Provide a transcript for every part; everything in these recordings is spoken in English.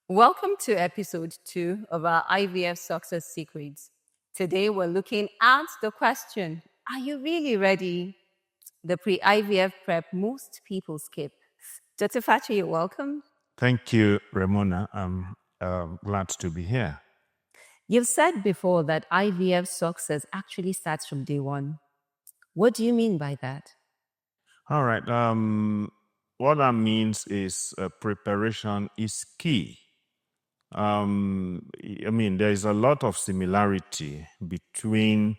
Welcome to episode 2 of our IVF success secrets. Today we're looking at the question, are you really ready? The pre-IVF prep most people skip. Dr. Fachi, you're welcome. Thank you, Ramona. I'm glad to be here. You've said before that IVF success actually starts from day one. What do you mean by that? All right. What that means is preparation is key. There is a lot of similarity between,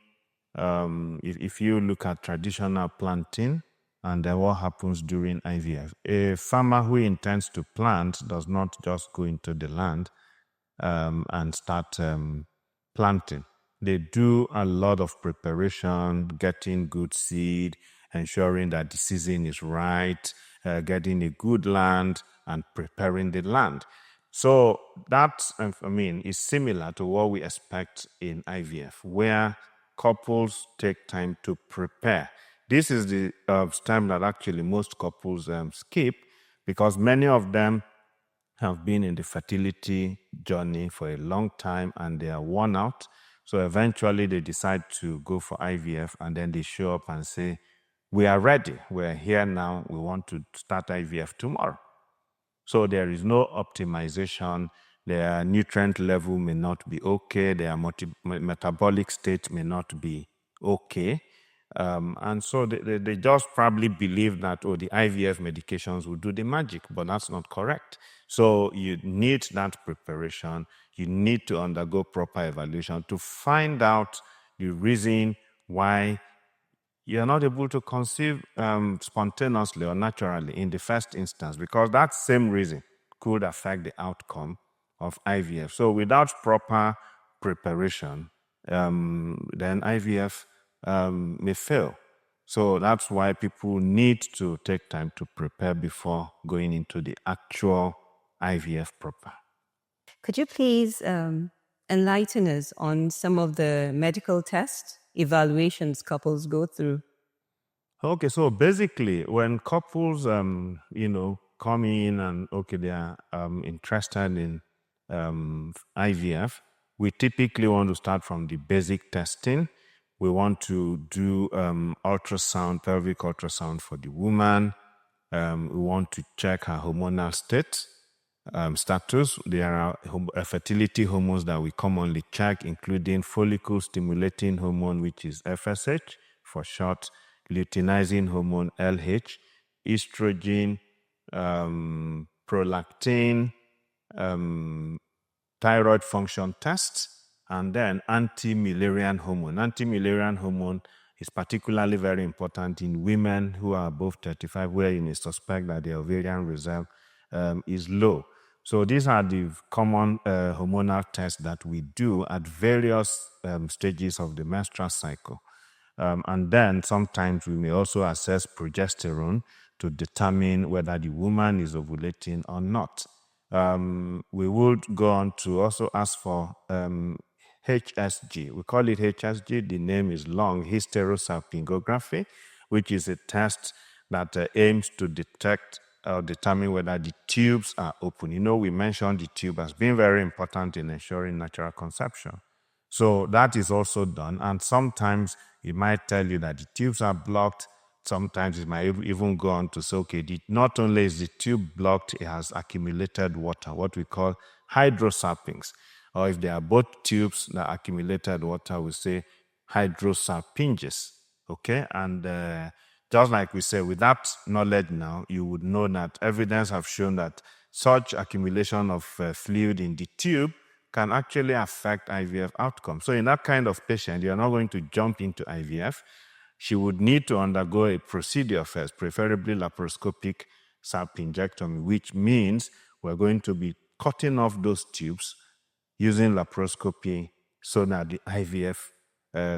if you look at traditional planting and then what happens during IVF. A farmer who intends to plant does not just go into the land and start planting. They do a lot of preparation, getting good seed, ensuring that the season is right, getting a good land, and preparing the land. So that, is similar to what we expect in IVF, where couples take time to prepare. This is the time that actually most couples skip, because many of them have been in the fertility journey for a long time and they are worn out. So eventually they decide to go for IVF, and then they show up and say, we are ready. We're here now. We want to start IVF tomorrow. So there is no optimization. Their nutrient level may not be okay. Their metabolic state may not be okay. And so they just probably believe that, the IVF medications will do the magic, but that's not correct. So you need that preparation. You need to undergo proper evaluation to find out the reason why you're not able to conceive spontaneously or naturally in the first instance, because that same reason could affect the outcome of IVF. So without proper preparation, then IVF may fail. So that's why people need to take time to prepare before going into the actual IVF proper. Could you please enlighten us on some of the medical tests, evaluations couples go through? Okay, so basically, when couples, come in and, they are interested in IVF, we typically want to start from the basic testing. We want to do ultrasound, pelvic ultrasound for the woman. We want to check her hormonal state, status. There are fertility hormones that we commonly check, including follicle-stimulating hormone, which is FSH for short, luteinizing hormone, LH, estrogen, prolactin, thyroid function tests, and then anti-Mullerian hormone. Anti-Mullerian hormone is particularly very important in women who are above 35, where you may suspect that the ovarian reserve is low. So these are the common hormonal tests that we do at various stages of the menstrual cycle. And then sometimes we may also assess progesterone to determine whether the woman is ovulating or not. We would go on to also ask for HSG. We call it HSG. The name is long, hysterosalpingography, which is a test that aims to detect or determine whether the tubes are open. We mentioned the tube as being very important in ensuring natural conception. So that is also done. And sometimes it might tell you that the tubes are blocked. Sometimes it might even go on to say, not only is the tube blocked, it has accumulated water, what we call hydrosalpinx. Or if there are both tubes that accumulated water, we say hydrosalpinges. Okay? And just like we say, with that knowledge now, you would know that evidence have shown that such accumulation of fluid in the tube can actually affect IVF outcome. So in that kind of patient, you're not going to jump into IVF. She would need to undergo a procedure first, preferably laparoscopic salpingectomy, which means we're going to be cutting off those tubes using laparoscopy so that the IVF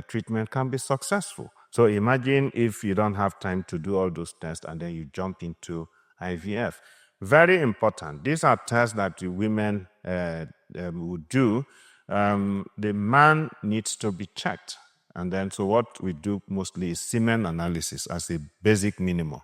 treatment can be successful. So imagine if you don't have time to do all those tests and then you jump into IVF. Very important. These are tests that the women would do. The man needs to be checked. And then, so what we do mostly is semen analysis as a basic minimum.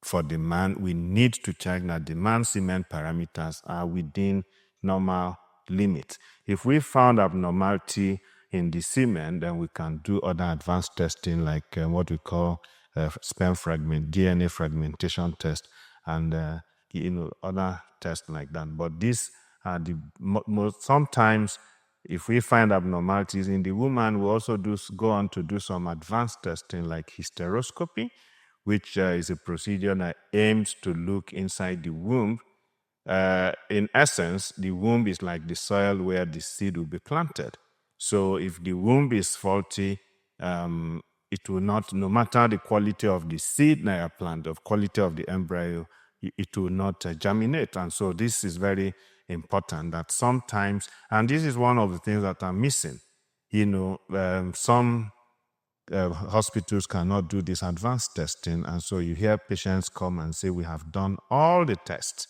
For the man, we need to check that the man's semen parameters are within normal limits. If we found abnormality in the semen, then we can do other advanced testing like what we call sperm fragment, DNA fragmentation test, and other tests like that. But these are the most. Sometimes, if we find abnormalities in the woman, we also go on to do some advanced testing like hysteroscopy, which is a procedure that aims to look inside the womb. In essence, the womb is like the soil where the seed will be planted. So if the womb is faulty, it will not, no matter the quality of the seed that you plant, of quality of the embryo, it will not germinate. And so this is very important that sometimes, and this is one of the things that are missing. Some hospitals cannot do this advanced testing, and so you hear patients come and say, we have done all the tests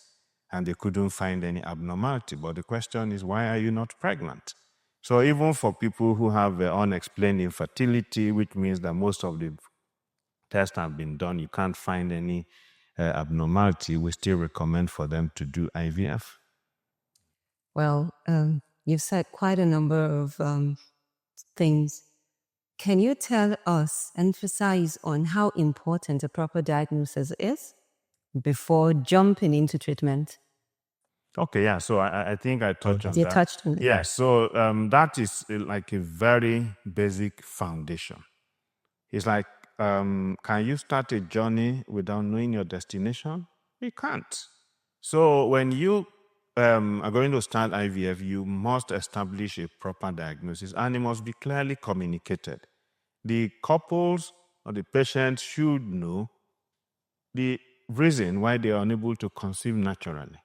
and they couldn't find any abnormality. But the question is, why are you not pregnant? So even for people who have unexplained infertility, which means that most of the tests have been done, you can't find any abnormality, we still recommend for them to do IVF. Well, you've said quite a number of things. Can you tell us, emphasize on how important a proper diagnosis is before jumping into treatment? Okay, yeah. So I think I touched on that. You touched on it. Yeah, so that is like a very basic foundation. It's like, can you start a journey without knowing your destination? You can't. So when you are going to start IVF, you must establish a proper diagnosis, and it must be clearly communicated. The couples or the patients should know the reason why they are unable to conceive naturally.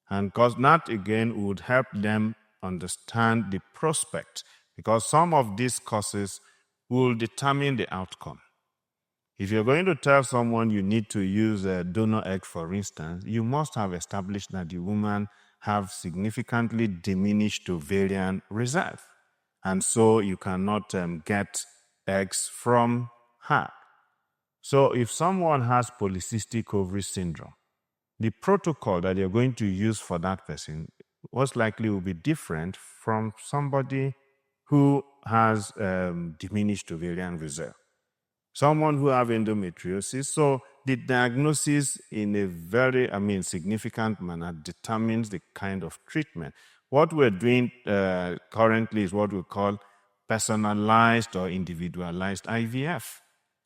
And because that, again, would help them understand the prospect, because some of these causes will determine the outcome. If you're going to tell someone you need to use a donor egg, for instance, you must have established that the woman have significantly diminished ovarian reserve. And so you cannot get eggs from her. So if someone has polycystic ovary syndrome, the protocol that you're going to use for that person most likely will be different from somebody who has diminished ovarian reserve. Someone who have endometriosis. So the diagnosis in a very, significant manner determines the kind of treatment. What we're doing currently is what we call personalized or individualized IVF.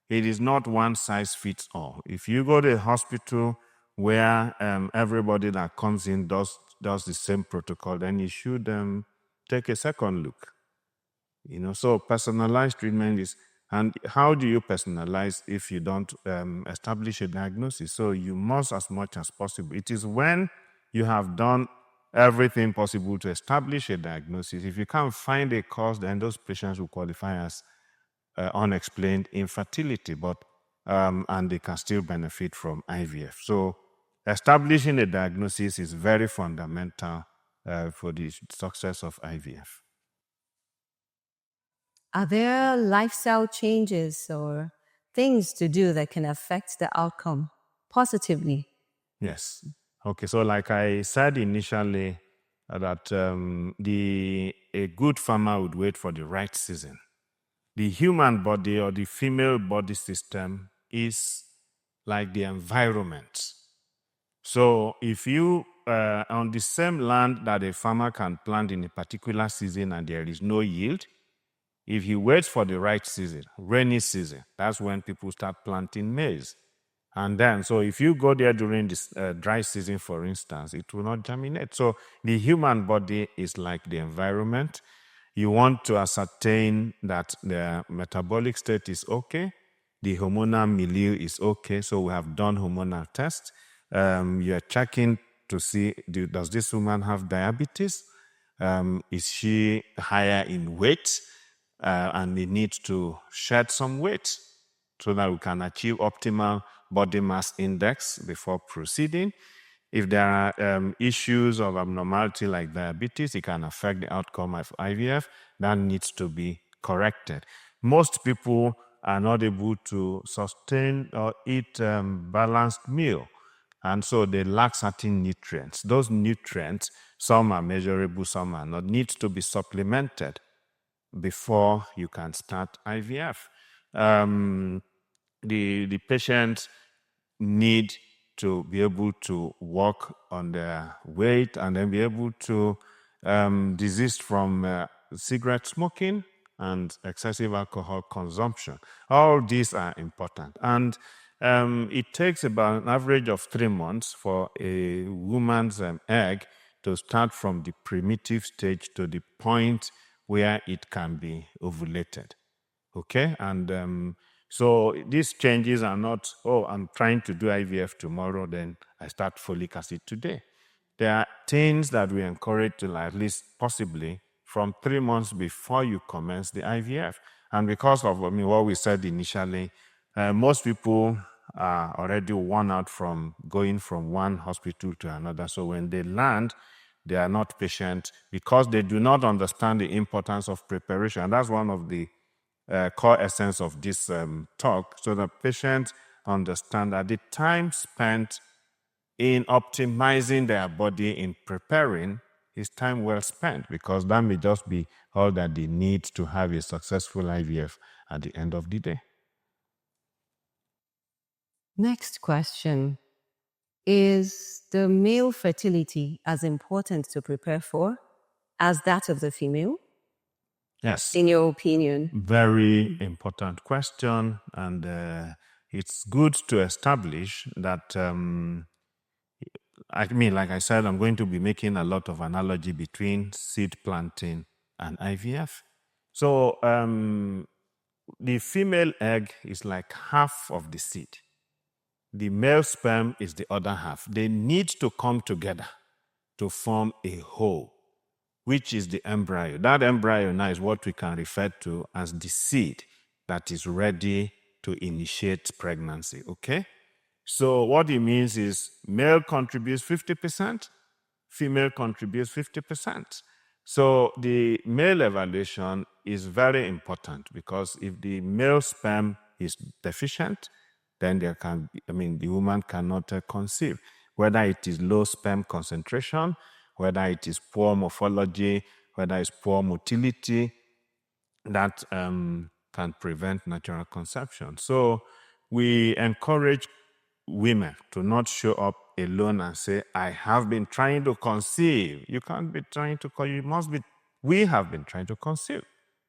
It is not one size fits all. If you go to a hospital where everybody that comes in does the same protocol, then you should take a second look. So personalized treatment is, and how do you personalize if you don't establish a diagnosis? So you must, as much as possible. It is when you have done everything possible to establish a diagnosis. If you can't find a cause, then those patients will qualify as unexplained infertility, and they can still benefit from IVF. So establishing a diagnosis is very fundamental for the success of IVF. Are there lifestyle changes or things to do that can affect the outcome positively? Yes. Okay, so like I said initially, that a good farmer would wait for the right season. The human body or the female body system is like the environment. So if you, on the same land that a farmer can plant in a particular season and there is no yield, if he waits for the right season, rainy season, that's when people start planting maize. And then, so if you go there during this dry season, for instance, it will not germinate. So the human body is like the environment. You want to ascertain that the metabolic state is okay, the hormonal milieu is okay. So we have done hormonal tests. You are checking to see, does this woman have diabetes? Is she higher in weight? And they need to shed some weight so that we can achieve optimal body mass index before proceeding. If there are issues of abnormality like diabetes, it can affect the outcome of IVF. That needs to be corrected. Most people are not able to sustain or eat balanced meal. And so they lack certain nutrients. Those nutrients, some are measurable, some are not, need to be supplemented before you can start IVF. The patients need to be able to work on their weight and then be able to desist from cigarette smoking and excessive alcohol consumption. All these are important. And it takes about an average of 3 months for a woman's egg to start from the primitive stage to the point where it can be ovulated. Okay? And so these changes are not, oh, I'm trying to do IVF tomorrow, then I start folic acid today. There are things that we encourage to, at least possibly, from 3 months before you commence the IVF. And because of what we said initially, most people are already worn out from going from one hospital to another. So when they land, they are not patient because they do not understand the importance of preparation. And that's one of the core essence of this talk, so that patients understand that the time spent in optimizing their body in preparing is time well spent, because that may just be all that they need to have a successful IVF at the end of the day. Next question. Is the male fertility as important to prepare for as that of the female, Yes, in your opinion? very important question, and it's good to establish that like I said, I'm going to be making a lot of analogy between seed planting and IVF. So the female egg is like half of the seed. The male sperm is the other half. They need to come together to form a whole, which is the embryo. That embryo now is what we can refer to as the seed that is ready to initiate pregnancy, okay? So what it means is male contributes 50%, female contributes 50%. So the male evaluation is very important, because if the male sperm is deficient, then the woman cannot conceive. Whether it is low sperm concentration, whether it is poor morphology, whether it's poor motility, that can prevent natural conception. So we encourage women to not show up alone and say, I have been trying to conceive. You can't be trying to conceive. We have been trying to conceive.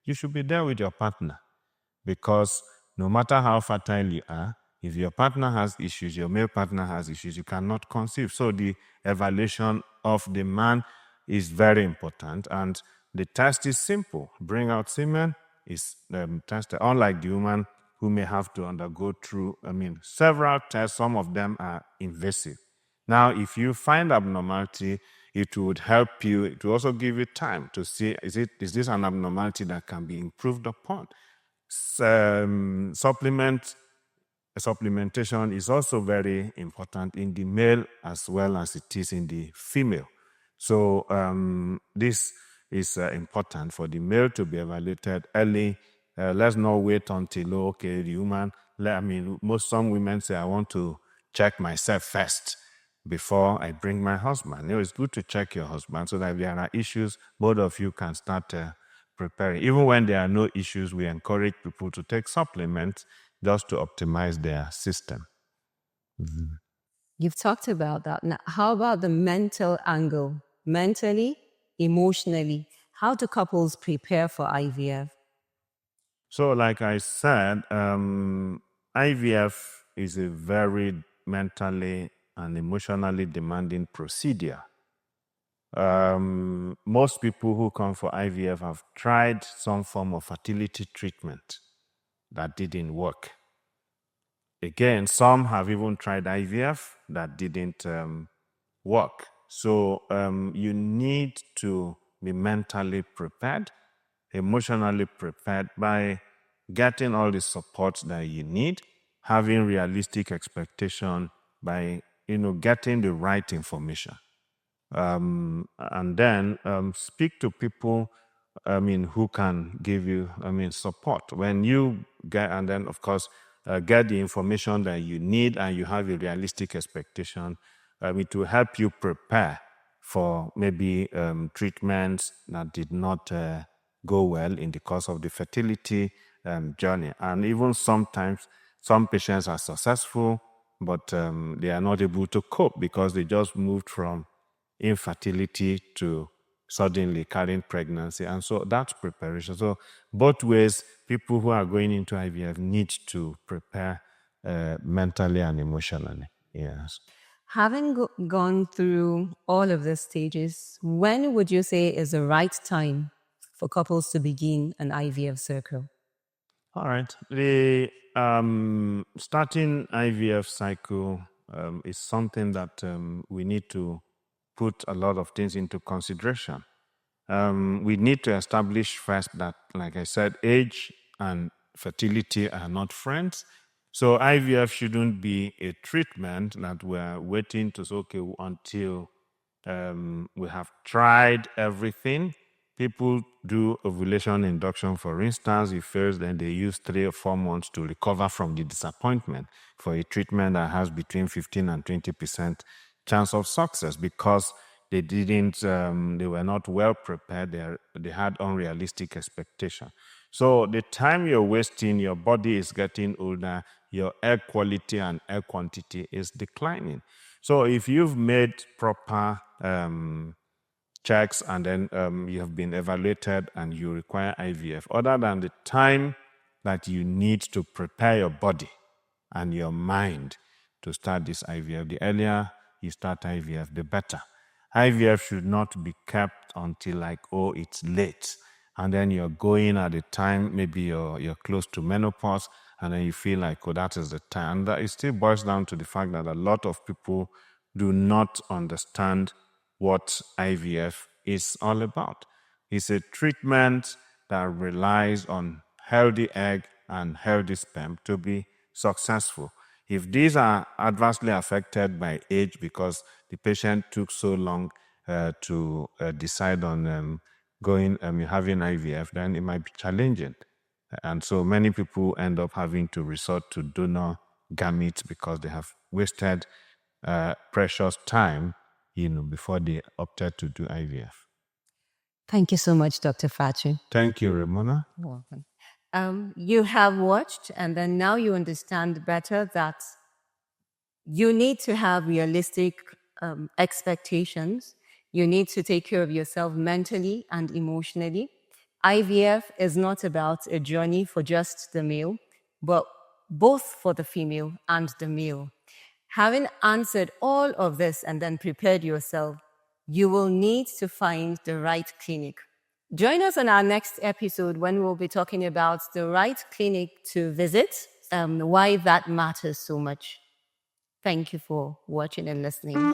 You should be there with your partner, because no matter how fertile you are, if your partner has issues, your male partner has issues, you cannot conceive. So the evaluation of the man is very important, and the test is simple. Bring out semen is tested, unlike the woman who may have to undergo through, several tests. Some of them are invasive. Now, if you find abnormality, it would help you. It will also give you time to see, is this an abnormality that can be improved upon? Supplementation is also very important in the male as well as it is in the female. So this is important for the male to be evaluated early. Let's not wait until, the woman, some women say, I want to check myself first before I bring my husband. It's good to check your husband so that if there are issues, both of you can start preparing. Even when there are no issues, we encourage people to take supplements just to optimize their system. You've talked about that. Now, how about the mental angle? Mentally, emotionally, how do couples prepare for IVF? So, like I said, IVF is a very mentally and emotionally demanding procedure. Most people who come for IVF have tried some form of fertility treatment that didn't work. Again, some have even tried IVF that didn't work. So you need to be mentally prepared, emotionally prepared by getting all the support that you need, having realistic expectation by getting the right information. And then speak to people who can give you, support. When you get, and then of course, get the information that you need and you have a realistic expectation, it will help you prepare for maybe treatments that did not go well in the course of the fertility journey. And even sometimes, some patients are successful, but they are not able to cope because they just moved from infertility to suddenly carrying pregnancy. And so that's preparation. So both ways, people who are going into IVF need to prepare mentally and emotionally. Yes. Having gone through all of the stages, when would you say is the right time for couples to begin an IVF circle? All right. The starting IVF cycle is something that we need to put a lot of things into consideration. We need to establish first that, like I said, age and fertility are not friends. So IVF shouldn't be a treatment that we're waiting to say, okay, until we have tried everything. People do ovulation induction, for instance. If first, then they use 3 or 4 months to recover from the disappointment for a treatment that has between 15 and 20% chance of success because they didn't, they were not well prepared. They had unrealistic expectation. So the time you're wasting, your body is getting older, your egg quality and egg quantity is declining. So if you've made proper checks and then you have been evaluated and you require IVF, other than the time that you need to prepare your body and your mind to start this IVF, the earlier you start IVF, the better. IVF should not be kept until it's late. And then you're going at the time, maybe you're close to menopause, and then you feel like, that is the time. And that it still boils down to the fact that a lot of people do not understand what IVF is all about. It's a treatment that relies on healthy egg and healthy sperm to be successful. If these are adversely affected by age because the patient took so long to decide on having IVF, then it might be challenging. And so many people end up having to resort to donor gametes because they have wasted precious time, before they opted to do IVF. Thank you so much, Dr. Fachi. Thank you, Ramona. You're welcome. You have watched, and then now you understand better that you need to have realistic expectations. You need to take care of yourself mentally and emotionally. IVF is not about a journey for just the male, but both for the female and the male. Having answered all of this and then prepared yourself, you will need to find the right clinic. Join us on our next episode when we'll be talking about the right clinic to visit, why that matters so much. Thank you for watching and listening.